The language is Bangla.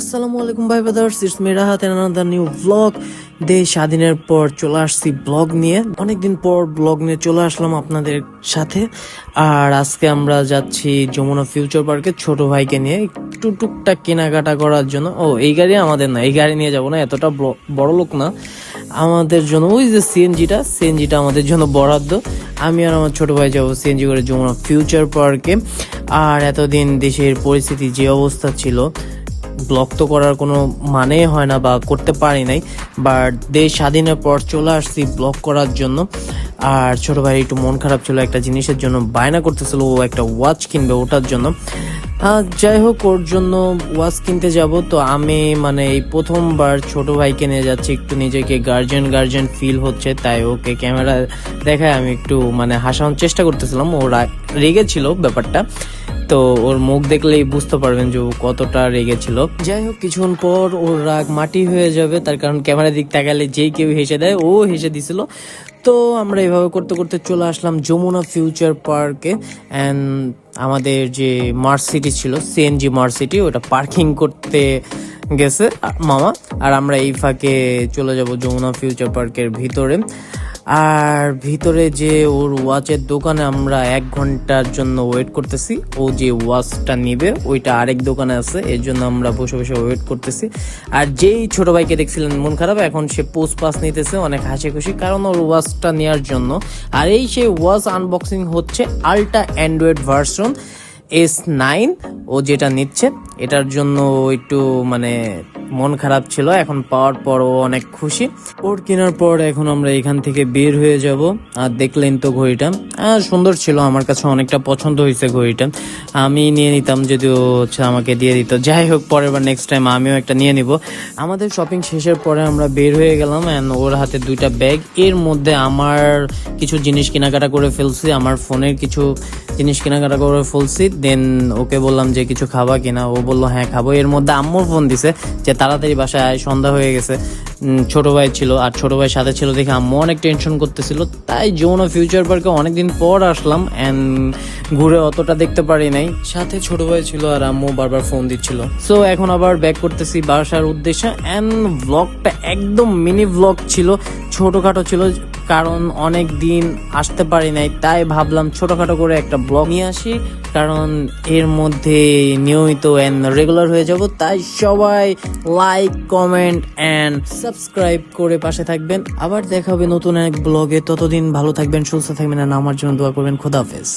আসসালামু আলাইকুম ভাই brothers, it's me Rahat and another new blog. দেশ স্বাধীনের পর চলে আসছি ব্লগ নিয়ে, অনেকদিন পর ব্লগ নিয়ে চলে আসলাম আপনাদের সাথে। আর আজকে আমরা যাচ্ছি যমুনা ফিউচার পার্কে ছোট ভাইকে নিয়ে একটু টুকটাক কেনাকাটা করার জন্য। এই গাড়ি আমাদের না, এই গাড়ি নিয়ে যাবো না, এতটা বড় লোক না আমাদের জন্য। ওই যে সিএনজিটা আমাদের জন্য বরাদ্দ। আমি আর আমার ছোট ভাই যাবো সিএনজি করে যমুনা ফিউচার পার্কে। আর এতদিন দেশের পরিস্থিতি যে অবস্থা ছিল, ব্লগ তো করার কোনো মানে হয় না বা করতে পারি নাই, বাট দেশ স্বাধীনের পর চলে আসছি ব্লগ করার জন্য। আর ছোট ভাই একটু মন খারাপ ছিল, একটা জিনিসের জন্য বায়না করতেছিল, ও একটা ওয়াচ কিনবে, ওটার জন্য। যাই হোক, ওর জন্য ওয়াচ কিনতে যাব। তো আমি এই প্রথমবার ছোট ভাইকে নিয়ে যাচ্ছি, একটু নিজেকে গার্জেন ফিল হচ্ছে, তাই ওকে ক্যামেরা দেখায় আমি একটু হাসানোর চেষ্টা করতেছিলাম। ও রেগে ছিল ব্যাপারটা, তো ওর মুখ দেখলেই বুঝতে পারবেন যে ও কতটা রেগেছিল। যাই হোক, কিছুক্ষণ পর ওর রাগ মাটি হয়ে যাবে, তার কারণ ক্যামেরা দিক তাকালে যেই কেউ হেসে দেয়, ও হেসে দিছিল। তো আমরা এভাবে করতে করতে চলে আসলাম যমুনা ফিউচার পার্কে। অ্যান্ড আমাদের যে মার্সিটি ছিল, সিএনজি মার্সিটি, ওটা পার্কিং করতে গেছে মামা। আর আমরা এই ফাঁকে চলে যাব যমুনা ফিউচার পার্কের ভিতরে। আর ভিতরে যে ওর ওয়াচের দোকানে আমরা 1 ঘন্টার জন্য ওয়েট করতেছি। ও যে ওয়াচটা নিবে ওইটা আরেক দোকানে আছে, এর জন্য আমরা বসে বসে ওয়েট করতেছি। আর যেই ছোট ভাইকে দেখছিলেন মন খারাপ, এখন সে পোস্ট পাস নিতেছে অনেক হাসি খুশি, কারণ ওর ওয়াচটা নেওয়ার জন্য। আর এই সেই ওয়াচ আনবক্সিং হচ্ছে আল্ট্রা অ্যান্ড্রয়েড ভার্সন S9, ও যেটা নিচ্ছে এটার জন্য একটু মন খারাপ ছিল। এখন পাওয়ার পর ও অনেক খুশি। ওর কেনার পর এখন আমরা এখান থেকে বের হয়ে যাব। আর দেখলেন তো ঘড়িটা সুন্দর ছিল, আমার কাছে অনেকটা পছন্দ হয়েছে ঘড়িটা। আমি নিয়ে নিতাম যদিও আমাকে দিয়ে দিত। যাই হোক, পরের বার নেক্সট টাইম আমিও একটা নিয়ে নিব। আমাদের শপিং শেষের পরে আমরা বের হয়ে গেলাম। অ্যান্ড ওর হাতে 2টা ব্যাগ, এর মধ্যে আমার কিছু জিনিস কেনাকাটা করে ফেলছি, আমার ফোনের কিছু জিনিস কেনাকাটা করে ফেলছি। দেন ওকে বললাম যে কিছু খাবা কিনা, ও বললো হ্যাঁ খাবো। এর মধ্যে আম্মুর ফোন দিছে যে তাড়াতাড়ি বাসায় আয়, সন্ধ্যা হয়ে গেছে। ছোট ভাই ছিল, আর ছোট ভাই সাথে ছিল দেখে আম্মু অনেক টেনশন করতেছিল। তাই যমুনা ফিউচার পার্কে অনেকদিন পর আসলাম, অ্যান্ড ঘুরে অতটা দেখতে পারি নাই। সাথে ছোট ভাই ছিল আর আম্মু বারবার ফোন দিচ্ছিল। সো এখন আবার ব্যাক করতেছি বাসার উদ্দেশ্যে। অ্যান্ড ব্লগটা একদম মিনি ব্লগ ছিল, ছোটখাটো ছিল, কারণ অনেক দিন আসতে পারি নাই, তাই ভাবলাম ছোটখাটো করে একটা ব্লগ নিয়ে আসি, কারণ এর মধ্যে নিয়মিত অ্যান্ড রেগুলার হয়ে যাব। তাই সবাই লাইক, কমেন্ট অ্যান্ড সাবস্ক্রাইব করে পাশে থাকবেন। আবার দেখা হবে নতুন এক ব্লগে। ততদিন ভালো থাকবেন, সুস্থ থাকবেন, আর আমার জন্য দোয়া করবেন। খোদা হাফেজ।